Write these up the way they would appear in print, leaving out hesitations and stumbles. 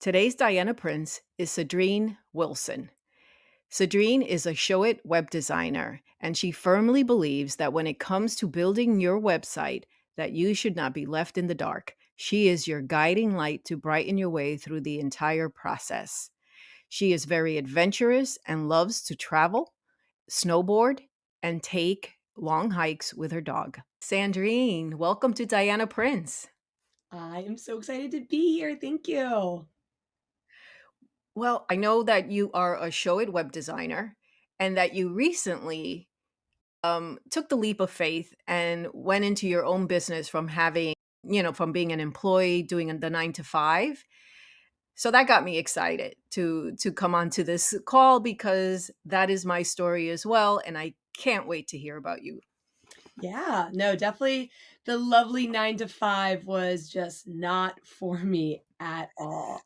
Today's Diana Prince is Sandrine Wilson. Sandrine is a Show It web designer, and she firmly believes that when it comes to building your website, that you should not be left in the dark. She is your guiding light to brighten your way through the entire process. She is very adventurous and loves to travel, snowboard, and take long hikes with her dog. Sandrine, welcome to Diana Prince. I am so excited to be here. Thank you. Well, I know that you are a Show It web designer and that you recently took the leap of faith and went into your own business from having, from being an employee doing the 9 to 5. So that got me excited to come onto this call because that is my story as well, and I can't wait to hear about you. Yeah, no, definitely the lovely 9 to 5 was just not for me at all.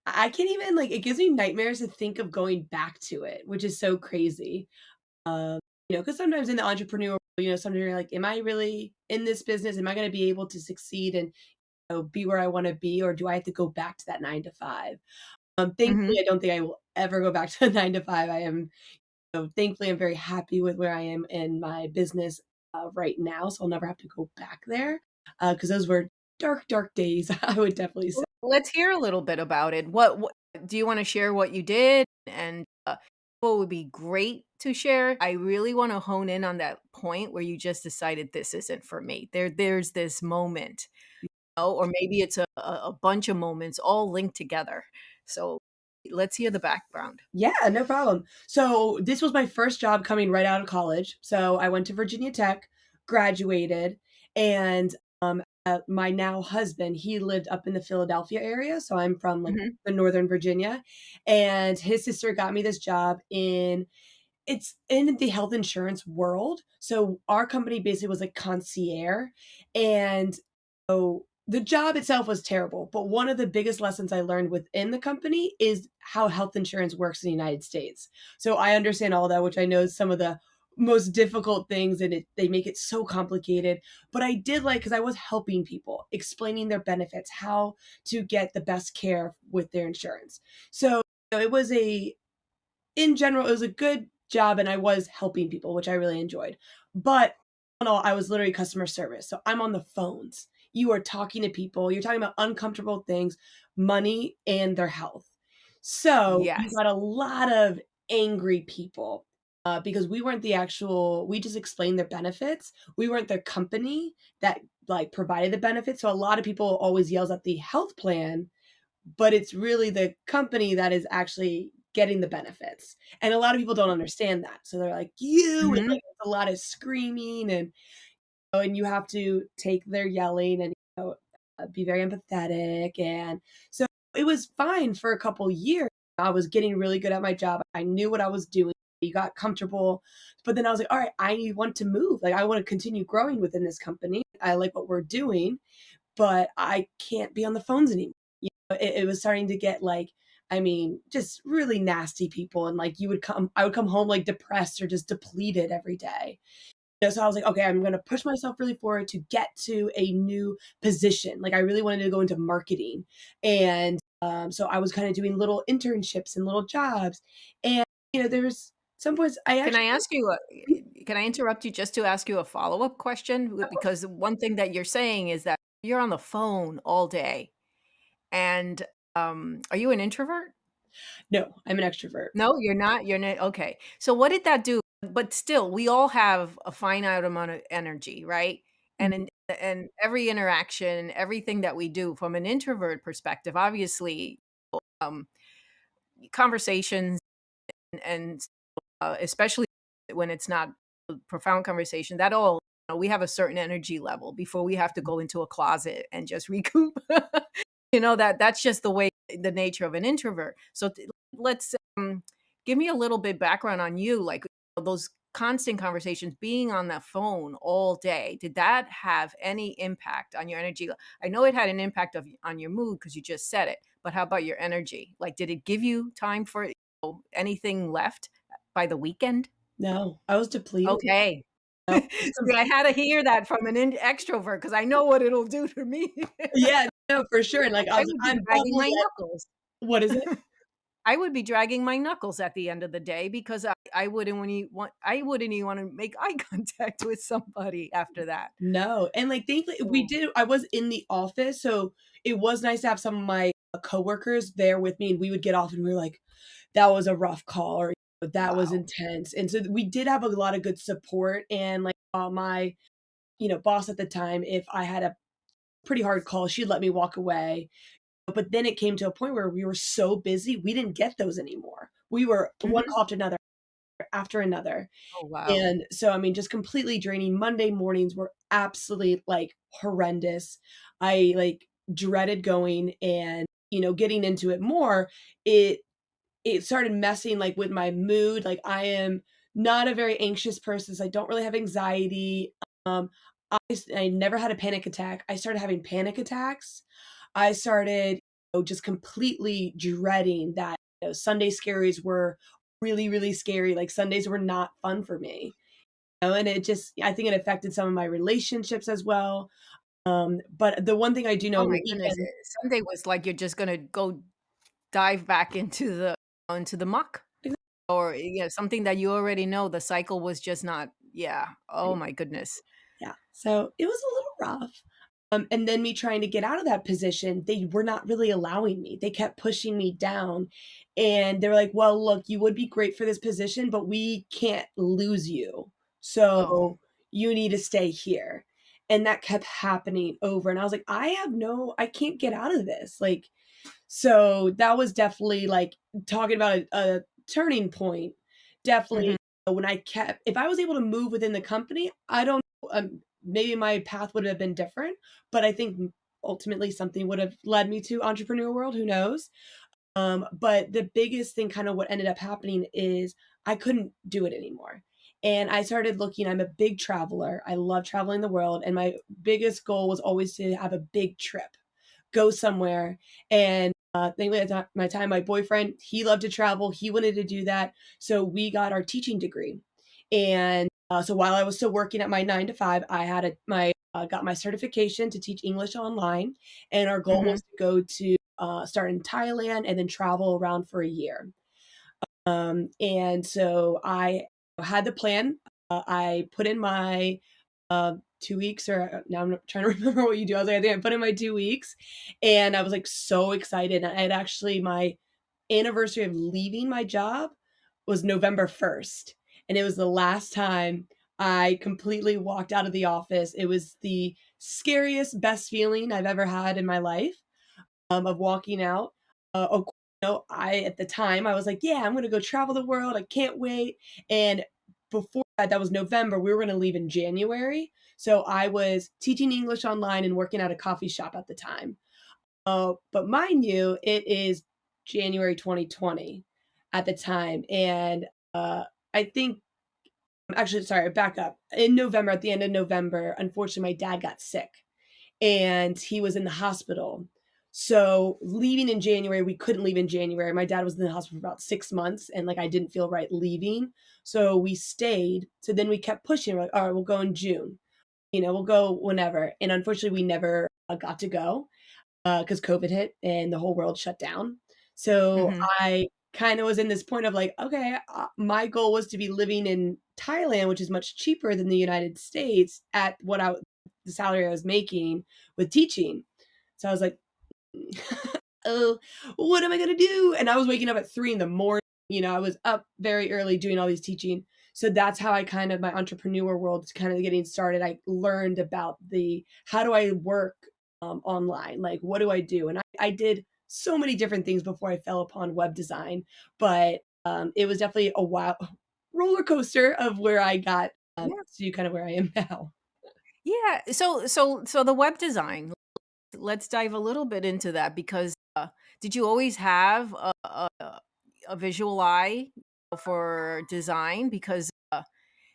I can't even like it gives me nightmares to think of going back to it, which is so crazy. Um, because sometimes in the entrepreneurial, sometimes you're like, am I really in this business? Am I going to be able to succeed and be where I want to be, or do I have to go back to that 9 to 5? Thankfully, Hmm. I don't think I will ever go back to a 9 to 5. I am So thankfully, I'm very happy with where I am in my business right now. So I'll never have to go back there because those were dark, dark days. I would definitely say. Let's hear a little bit about it. What do you want to share what you did and what would be great to share? I really want to hone in on that point where you just decided this isn't for me. There's this moment, or maybe it's a bunch of moments all linked together. So let's hear the background. Yeah, no problem. So this was my first job coming right out of college. So I went to Virginia Tech, graduated, and my now husband, he lived up in the Philadelphia area. So I'm from like Mhm. the Northern Virginia, and his sister got me this job in it's in the health insurance world. So our company basically was like concierge. And so the job itself was terrible. But one of the biggest lessons I learned within the company is how health insurance works in the United States. So I understand all that, which I know is some of the most difficult things and they make it so complicated. But I did like because I was helping people, explaining their benefits, how to get the best care with their insurance. So it was a in general, it was a good job and I was helping people, which I really enjoyed. But all in all, I was literally customer service. So I'm on the phones. You are talking to people, you're talking about uncomfortable things, money, and their health. So you Yes. got a lot of angry people because we weren't we just explained their benefits. We weren't their company that like provided the benefits. So a lot of people always yells at the health plan, but it's really the company that is actually getting the benefits. And a lot of people don't understand that. So they're like, "You," and Mhm. like it's a lot of screaming and you have to take their yelling and be very empathetic. And so it was fine for a couple years. I was getting really good at my job. I knew what I was doing. You got comfortable. But then I was like, all right, I want to move. Like I want to continue growing within this company. I like what we're doing, but I can't be on the phones anymore. It was starting to get like, I mean, just really nasty people. And like I would come home like depressed or just depleted every day. So I was like, okay, I'm going to push myself really forward to get to a new position. Like I really wanted to go into marketing. And so I was kind of doing little internships and little jobs. And, there was some points I Can I actually, ask you can I interrupt you just to ask you a follow-up question? Because one thing that you're saying is that you're on the phone all day. And are you an introvert? no, I'm an extrovert. No, you're not. You're not. Okay. So what did that do? But still, we all have a finite amount of energy, right? And Mhm. in, and every interaction, everything that we do from an introvert perspective, obviously, um, conversations and especially when it's not a profound conversation, that all we have a certain energy level before we have to go into a closet and just recoup. That's just the nature of an introvert. So let's give me a little bit background on you, like those constant conversations, being on the phone all day. Did that have any impact on your energy? I know it had an impact on your mood because you just said it, but how about your energy? Like, did it give you time for anything left by the weekend? No, I was depleted. Okay. No. See, I had to hear that from an extrovert because I know what it'll do to me. Yeah. No, for sure, and, like, I would be I'm dragging probably my at knuckles. what is it? I would be dragging my knuckles at the end of the day because I wouldn't even wanna make eye contact with somebody after that. No, and, like, thankfully we So did I was in the office, so it was nice to have some of my, coworkers there with me, and we would get off and we were like, "That was a rough call," or, "That was wow. intense," and so we did have a lot of good support, and, like, my, boss at the time, if I had a pretty hard call, she'd let me walk away, but then it came to a point where we were so busy, we didn't get those anymore. We were one Mhm. call after another. Oh, wow. And so, I mean, just completely draining. Monday mornings were absolutely, like, horrendous. I, like, dreaded going and, getting into it more, it it started messing, like, with my mood, like, I am not a very anxious person, so I don't really have anxiety, um, I never had a panic attack. I started having panic attacks. I started, just completely dreading that, Sunday scaries were really, really scary, like, Sundays were not fun for me, and it just I think it affected some of my relationships as well, but the one thing I do know Oh on the my goodness, weekend Sunday was like you're just gonna go dive back into the muck or, something that you already know the cycle was just not yeah. Oh my goodness. Yeah, so it was a little rough. And then me trying to get out of that position, they were not really allowing me. They kept pushing me down. And they were like, well, look, you would be great for this position, but we can't lose you. Oh. So you need to stay here. And that kept happening over. And I was like, I can't get out of this. Like, so that was definitely like talking about a turning point. Mhm. Definitely when I kept, if I was able to move within the company, I don't, maybe my path would have been different, but I think ultimately something would have led me to entrepreneur world. Who knows? But the biggest thing, kind of what ended up happening is I couldn't do it anymore. And I started looking, I'm a big traveler. I love traveling the world. And my biggest goal was always to have a big trip, go somewhere. And thankfully, at my time, my boyfriend, he loved to travel. He wanted to do that. So we got our teaching degree. And so while I was still working at my 9 to 5, I had got my certification to teach English online. And our goal Mhm. was to go to start in Thailand and then travel around for a year. And so I had the plan. I put in my 2 weeks, or now I'm trying to remember what you do. I was like, I think I put in my 2 weeks, and I was like so excited. I had actually my anniversary of leaving my job was November 1st, and it was the last time I completely walked out of the office. It was the scariest, best feeling I've ever had in my life, of walking out. Of course, I at the time I was like, "Yeah, I'm gonna go travel the world. I can't wait." And before that, that was November. We were gonna leave in January, so I was teaching English online and working at a coffee shop at the time. But mind you, it is January 2020 at the time, and I think actually, sorry, back up. In November, at the end of November, unfortunately, my dad got sick and he was in the hospital. So leaving in January, we couldn't leave in January. My dad was in the hospital for about 6 months, and like I didn't feel right leaving. So we stayed. So then we kept pushing. We're like, all right, we'll go in June. We'll go whenever. And unfortunately, we never got to go because COVID hit and the whole world shut down. So Mhm. I kind of was in this point of like, okay, my goal was to be living in Thailand, which is much cheaper than the United States at the salary I was making with teaching. So I was like, oh, what am I gonna do? And I was waking up at 3 in the morning. I was up very early doing all these teaching. So that's how I kind of my entrepreneur world is kind of getting started. I learned about the how do I work online? Like what do I do? And I did so many different things before I fell upon web design, but it was definitely a wild roller coaster of where I got Yeah. to kind of where I am now. Yeah. So the web design, let's dive a little bit into that because, did you always have a visual eye for design? Because,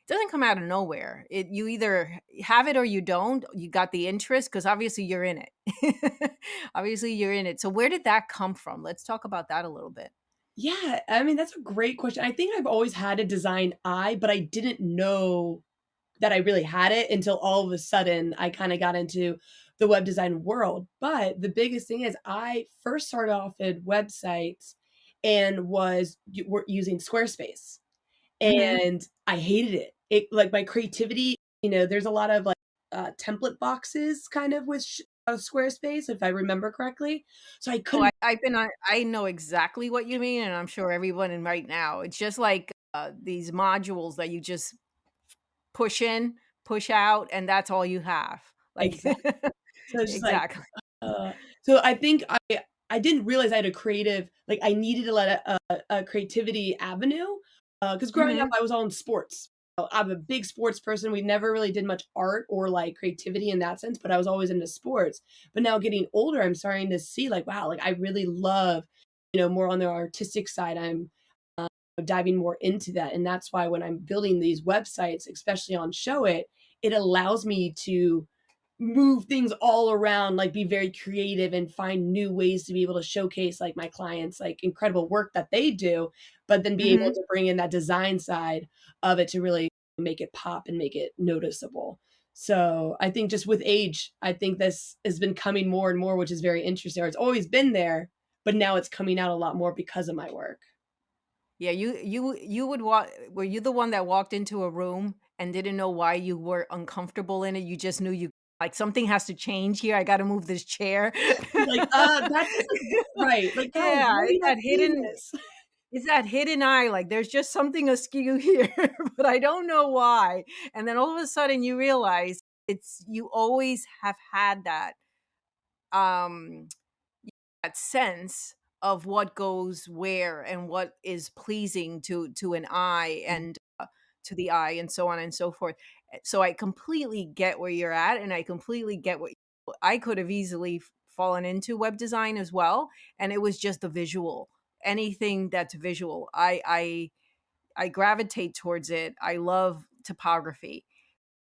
it doesn't come out of nowhere. You either have it or you don't. You got the interest because obviously you're in it. Obviously you're in it. So where did that come from? Let's talk about that a little bit. Yeah, I mean, that's a great question. I think I've always had a design eye, but I didn't know that I really had it until all of a sudden I kinda got into the web design world. But the biggest thing is I first started off in websites and were using Squarespace, Mhm. and I hated it. It like my creativity, there's a lot of like template boxes kind of with Squarespace, if I remember correctly. So I Oh, couldn't. I know exactly what you mean, and I'm sure everyone in right now. It's just like, these modules that you just push in, push out, and that's all you have. Like Exactly. So it's just like, exactly. Uh, so I think I didn't realize I had a creative like, I needed to let a creativity avenue, because growing up, Mhm. I was all in sports. I'm a big sports person. We never really did much art or, like, creativity in that sense, but I was always into sports. But now getting older, I'm starting to see, like, wow, like, I really love, more on the artistic side. I'm, diving more into that, and that's why when I'm building these websites, especially on Show It, it allows me to move things all around, like be very creative and find new ways to be able to showcase like my clients like incredible work that they do, but then be able Mhm. to bring in that design side of it to really make it pop and make it noticeable. So I think just with age, I think this has been coming more and more, which is very interesting. Or it's always been there, but now it's coming out a lot more because of my work. Yeah, you would walk were you the one that walked into a room and didn't know why you were uncomfortable in it? You just knew you like, "Something has to change here, I gotta move this chair." Like, that doesn't right. Like, guys, Yeah, why are you not seeing this? it's that hidden eye, like, there's just something askew here, but I don't know why, and then all of a sudden you realize it's you always have had um that sense of what goes where and what is pleasing to an eye and, to the eye and so on and so forth. So I completely get where you're at, and I completely get what I could have easily fallen into web design as well, and it was just the visual. Anything that's visual, I gravitate towards it. I love typography.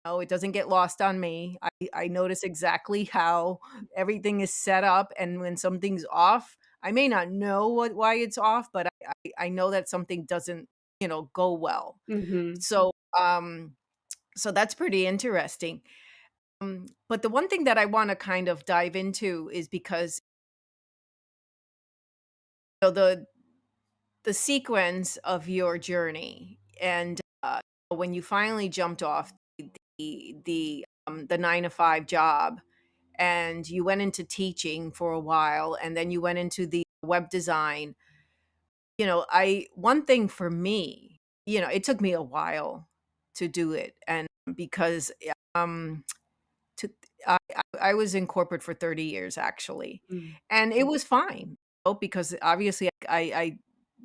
Oh, it doesn't get lost on me. I notice exactly how everything is set up, and when something's off, I may not know why it's off, but I know that something doesn't, go well. Mhm, So, so that's pretty interesting. But the one thing that I wanna kind of dive into is because, the sequence of your journey and, when you finally jumped off the 9 to 5 job and you went into teaching for a while and then you went into the web design. I one thing for me, it took me a while to do it, and because, to I was in corporate for 30 years actually, mm, and it was fine, because obviously I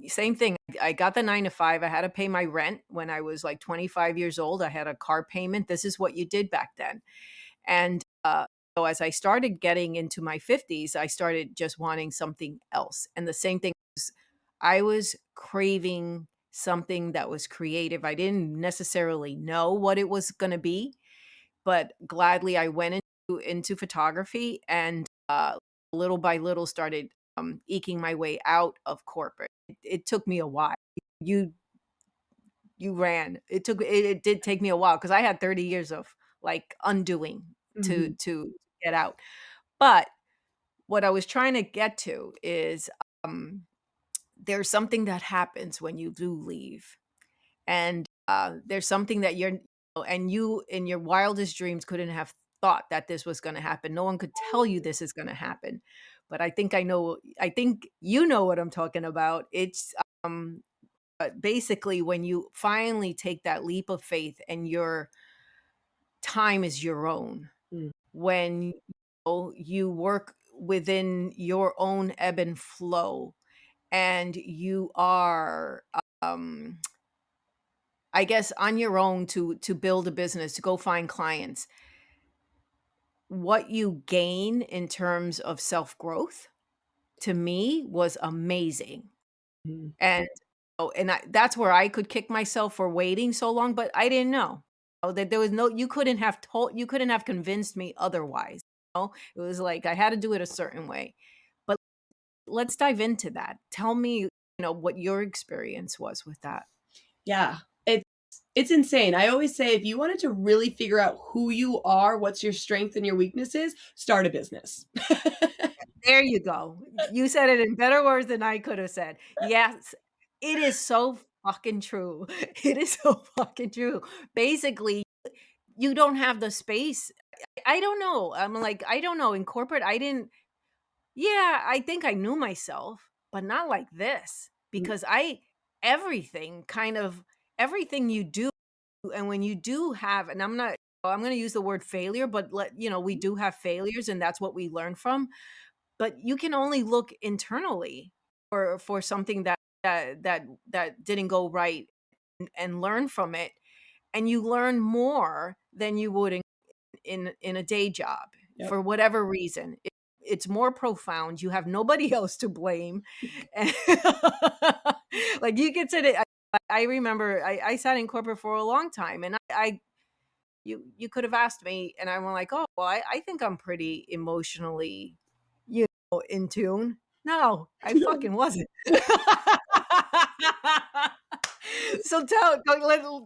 same thing. I got the 9 to 5. I had to pay my rent when I was, like, 25 years old. I had a car payment. This is what you did back then. And, so as I started getting into my 50s, I started just wanting something else, and the same thing was I was craving something that was creative. I didn't necessarily know what it was gonna be, but gladly I went into photography and, little by little started, eking my way out of corporate. It took me a while. You you ran. It did take me a while because I had 30 years of, like, undoing mhm, to get out. But what I was trying to get to is, um, there's something that happens when you do leave, and, there's something that and you in your wildest dreams couldn't have thought that this was gonna happen. No one could tell you this is gonna happen, but I think you know what I'm talking about. It's, basically when you finally take that leap of faith and your time is your own, mm, when, you work within your own ebb and flow, and you are, um I guess, on your own to build a business, to go find clients. What you gain in terms of self-growth, to me, was amazing. mhm. And that's where I could kick myself for waiting so long, but I didn't know. That there was no you couldn't have convinced me otherwise, It was like I had to do it a certain way. But let's dive into that. Tell me, what your experience was with that. Yeah. It's insane. I always say if you wanted to really figure out who you are, what's your strength and your weaknesses, start a business. There you go. You said it in better words than I could have said. Yes, it is so fucking true. It is so fucking true. Basically, you don't have the space. I don't know. I'm like, I don't know. In corporate, I didn't yeah, I think I knew myself, but not like this Mm, because I everything kind of everything you do and when you do have and I'm going to use the word failure, but we do have failures and that's what we learn from, but you can only look internally for something that didn't go right and learn from it, and you learn more than you would in a day job yep. for whatever reason. It's more profound. You have nobody else to blame. And like you could sit it. I remember I sat in corporate for a long time, and you could have asked me, and I'm like, oh well, I think I'm pretty emotionally, in tune. No, I fucking wasn't. So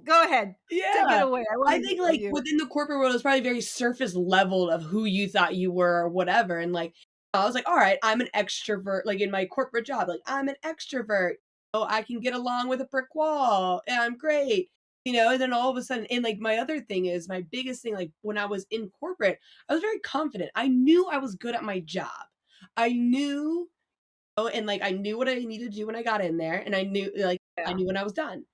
go ahead. Take it Yeah. away. I want I to think, hear like, you. within the corporate world, it's probably very surface level of who you thought you were or whatever, and, like, I was like, "Alright, I'm an extrovert," like, in my corporate job, like, "I'm an extrovert. Oh, I can get along with a brick wall, and I'm great." And then all of a sudden and, like, my other thing is my biggest thing, like, when I was in corporate, I was very confident. I knew I was good at my job. I knew and, like, I knew what I needed to do when I got in there, and I Yeah. knew when I was done.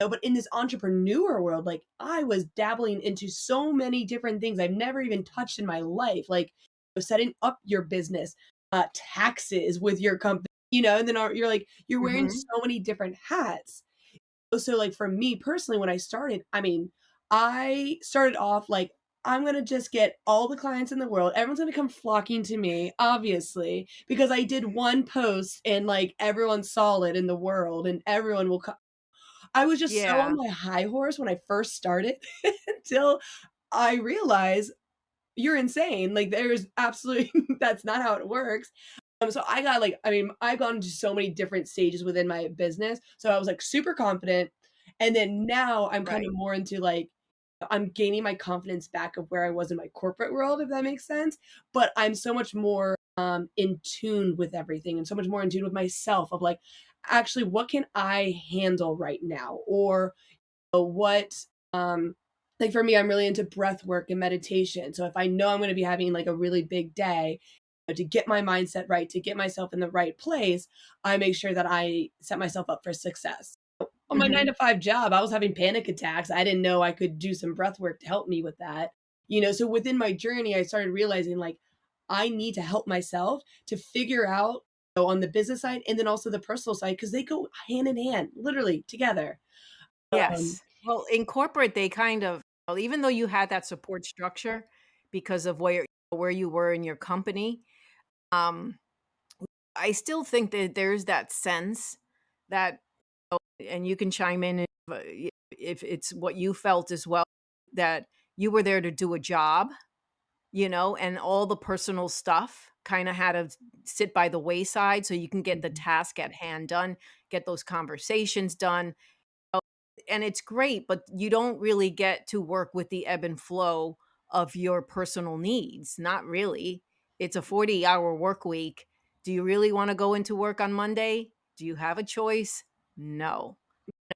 But in this entrepreneur world, like, I was dabbling into so many different things I've never even touched in my life, like, setting up your business, taxes with your company, and then you're like, you're wearing Mhm. so many different hats. So, like, for me personally, when I started, I mean, I started off like, I'm gonna just get all the clients in the world. Everyone's gonna come flocking to me, obviously, because I did one post and like everyone saw it in the world and everyone will come. I was just so on Yeah. my high horse when I first started until I realized you're insane. Like, there's absolutely that's not how it works. So I got like, I mean, I've gone into so many different stages within my business. So I was like super confident. And then now I'm kind of Right. more into like, I'm gaining my confidence back of where I was in my corporate world, if that makes sense. But I'm so much more in tune with everything and so much more in tune with myself of like, actually, what can I handle right now? Or what like for me, I'm really into breath work and meditation. So if I know I'm going to be having like a really big day, to get my mindset right, to get myself in the right place, I make sure that I set myself up for success. On my nine Mhm. to five job, I was having panic attacks. I didn't know I could do some breath work to help me with that. So within my journey, I started realizing like I need to help myself to figure out on the business side and then also the personal side because they go hand in hand, literally together. Um, Yes. Well, in corporate, they kind of well, even though you had that support structure because of where you were in your company, um, I still think that there's that sense that and you can chime in if it's what you felt as well, that you were there to do a job, and all the personal stuff kinda had to sit by the wayside so you can get the mhm, task at hand done, get those conversations done. Oh, and it's great, but you don't really get to work with the ebb and flow of your personal needs, not really. It's a 40-hour work week. Do you really wanna go into work on Monday? Do you have a choice? No.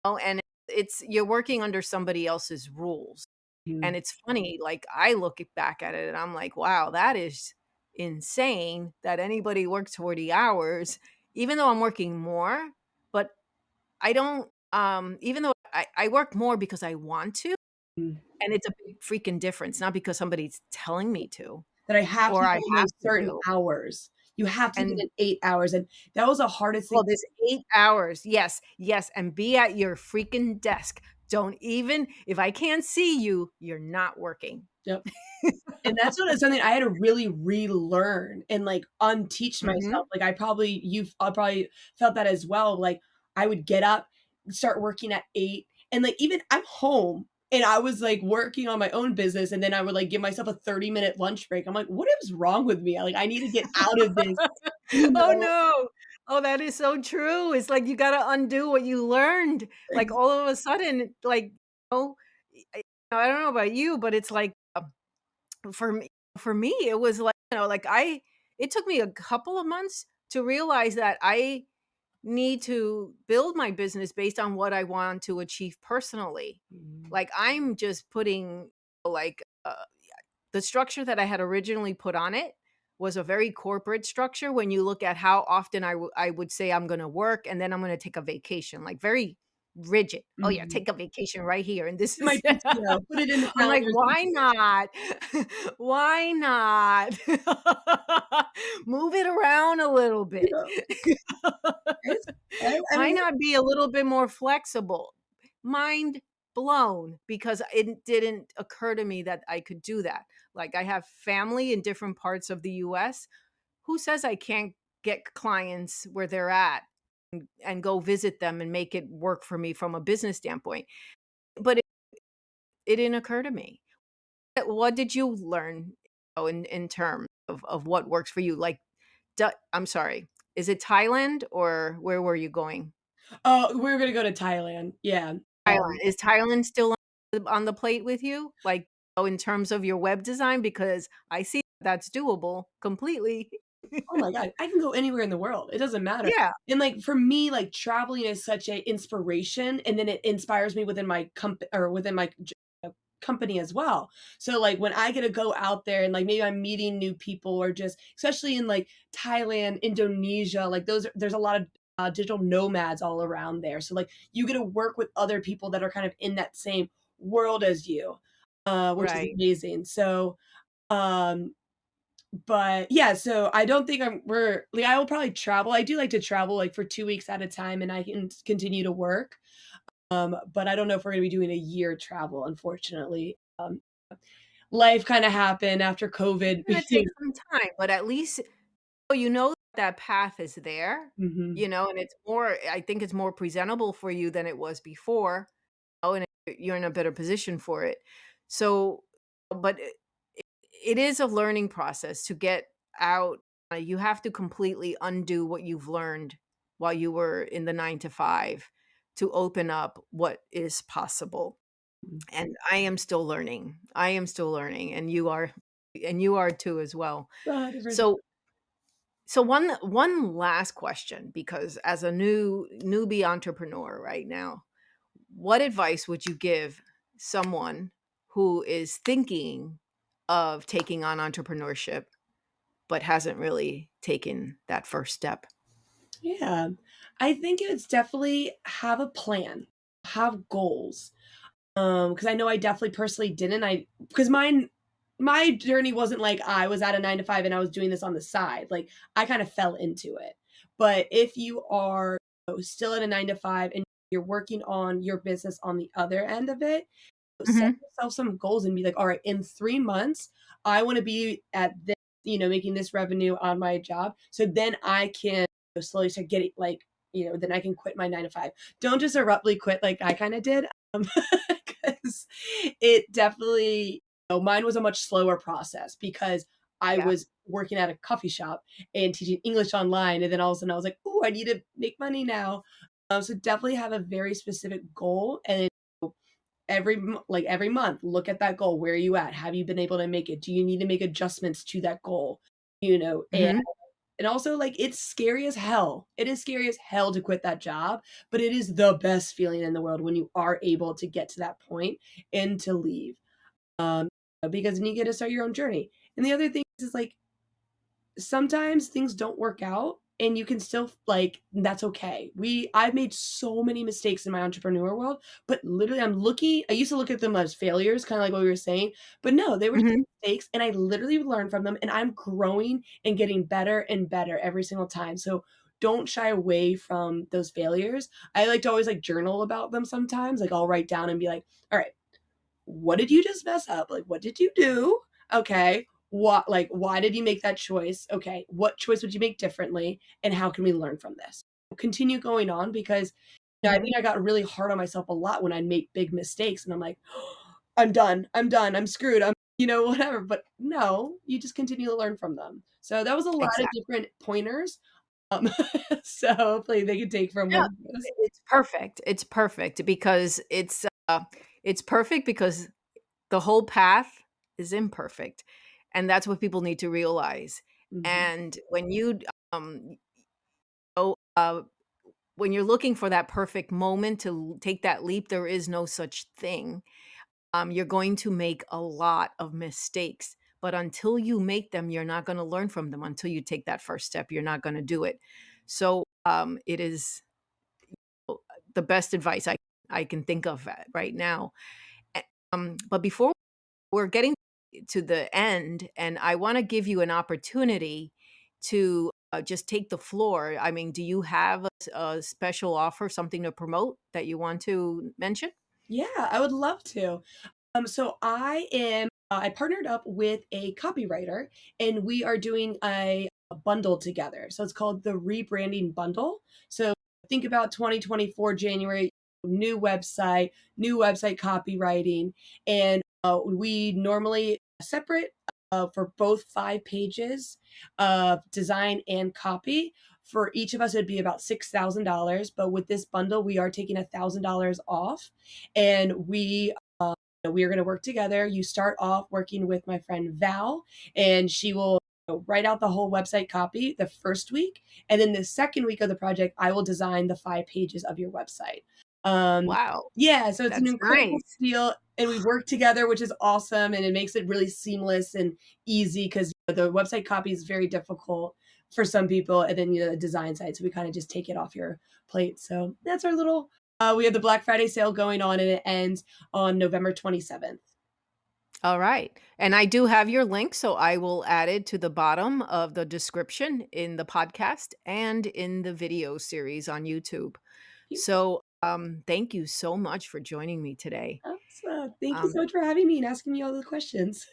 No, and it's you're working under somebody else's rules. mhm, And it's funny, like, I look back at it and I'm like, "Wow, that is insane that anybody works 40 hours," even though I'm working more, but I don't, even though I work more because I want to, mhm. and it's a big freaking difference, not because somebody's telling me to That I have or to I get in have those to certain do. hours. You have to get And in 8 hours, and that was the hardest thing. well, this 8 hours. Yes, yes, and be at your freaking desk. Don't even if I can't see you, you're not working. Yep. And that's what is something I had to really relearn and, like, unteach myself. Mhm. Like, I probably felt that as well. Like, I would get up, start working at 8, and, like, even I'm home, and I was, like, working on my own business, and then I would, like, give myself a 30-minute lunch break. I'm like, "What is wrong with me?" Like, I need to get out of this, you Oh, know? no. Oh, that is so true. It's like you gotta undo what you learned. Like, all of a sudden, like, know, I don't know about you, but it's like, for me it was like, like it took me a couple of months to realize that I need to build my business based on what I want to achieve personally. Mhm. Like, I'm just putting, like, the structure that I had originally put on it was a very corporate structure when you look at how often I would say I'm gonna work and then I'm gonna take a vacation, like, very rigid. "Oh, yeah, Mhm. take a vacation right here, and this My is" PTO, put it in the I'm like, calendar. "Why not? Why not? Move it around a little bit." Yeah, it's I Why mean, not be a little bit more flexible? Mind blown, because it didn't occur to me that I could do that. Like, I have family in different parts of the US. Who says I can't get clients where they're at and go visit them and make it work for me from a business standpoint? But it didn't occur to me. What did you learn, in terms of what works for you? Like, I'm sorry, is it Thailand or where were you going? oh, we're gonna go to Thailand, yeah, Thailand. Is Thailand still on the plate with you? Like, in terms of your web design? Because I see that's doable completely. oh my god, I can go anywhere in the world, it doesn't matter. Yeah, And, like, for me, like, traveling is such a inspiration, and then it inspires me within my within my company as well. So, like, when I get to go out there and, like, maybe I'm meeting new people or just especially in, like, Thailand, Indonesia, like, there's a lot of, digital nomads all around there. So, like, you get to work with other people that are kind of in that same world as you, which is right. amazing. So, um but yeah, so I don't think we're like, I will probably travel. I do like to travel, like, for 2 weeks at a time, and I can continue to work. But I don't know if we're gonna be doing a year travel, unfortunately. Life kinda happened after COVID. It's gonna take some time, but at least, you know that path is there, Mhm. and it's more, I think it's more presentable for you than it was before. And you're in a better position for it. So, but it is a learning process to get out. You have to completely undo what you've learned while you were in the 9 to 5 to open up what is possible. Mhm. And I am still learning. I am still learning, and you are too as well. 100%. So one last question, because as a newbie entrepreneur right now, what advice would you give someone who is thinking of taking on entrepreneurship but hasn't really taken that first step? Yeah. I think it's definitely have a plan, have goals. Because I know I definitely personally didn't. I because my journey wasn't like I was at a 9 to 5 and I was doing this on the side. Like, I kind of fell into it. But if you are, still at a 9 to 5 and you're working on your business on the other end of it, set Mhm. yourself some goals and be like, "All right, in 3 months, I wanna be at this, making this revenue on my job, so then I can slowly start getting, like, then I can quit my 9 to 5." Don't just abruptly quit like I kinda did, um, 'cause it definitely mine was a much slower process because I Yeah. was working at a coffee shop and teaching English online, and then all of a sudden I was like, "Ooh, I need to make money now." So definitely have a very specific goal and every month, look at that goal. Where are you at? Have you been able to make it? Do you need to make adjustments to that goal? Mhm. And also, like, it's scary as hell. It is scary as hell to quit that job, but it is the best feeling in the world when you are able to get to that point and to leave, um, because then you get to start your own journey. And the other thing is, like, sometimes things don't work out and you can still like that's okay. I've made so many mistakes in my entrepreneur world, but literally I used to look at them as failures, kind of like what we were saying, but no, they were just Mhm. mistakes and I literally learned from them and I'm growing and getting better and better every single time. So don't shy away from those failures. I like to always like journal about them sometimes. Like I'll write down and be like, all right, what did you just mess up? Like, what did you do? Okay. Why did you make that choice? Okay. What choice would you make differently? And how can we learn from this? Continue going on because I Mhm. think I got really hard on myself a lot when I make big mistakes and I'm like, I'm done. I'm done. I'm screwed. Whatever. But no, you just continue to learn from them. So that was a lot of Exactly. different pointers. Um, so hopefully they could take from No, one of those. it's perfect. It's perfect because It's perfect because the whole path is imperfect, and that's what people need to realize. Mhm. And um, oh, when you're looking for that perfect moment to take that leap, there is no such thing. You're going to make a lot of mistakes, but until you make them, you're not going to learn from them. Until you take that first step, you're not going to do it. So it is the best advice I can think of right now. But before we're getting to the end, and I want to give you an opportunity to just take the floor. I mean, do you have a special offer, something to promote that you want to mention? Yeah, I would love to. So I partnered up with a copywriter and we are doing a bundle together. So it's called the rebranding bundle. So think about 2024 January, new website copywriting. And we normally separate for both 5 pages of design and copy. For each of us, it'd be about $6,000. But with this bundle, we are taking $1,000 off. And we are going to work together. You start off working with my friend Val, and she will write out the whole website copy the first week. And then the second week of the project, I will design the 5 pages of your website. Um, Wow, yeah, so it's an that's incredible nice. deal. And we work together, which is awesome. And it makes it really seamless and easy because the website copy is very difficult for some people. And then the design side. So we kind of just take it off your plate. So that's our little, we have the Black Friday sale going on and it ends on November 27th. All right. And I do have your link, so I will add it to the bottom of the description in the podcast and in the video series on YouTube. So, thank you so much for joining me today. Awesome. Thank you Um, so much for having me and asking me all the questions.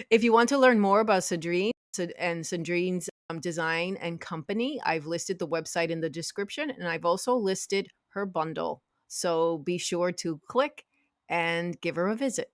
if you want to learn more about and Sandrine's design and company, I've listed the website in the description and I've also listed her bundle. So be sure to click and give her a visit.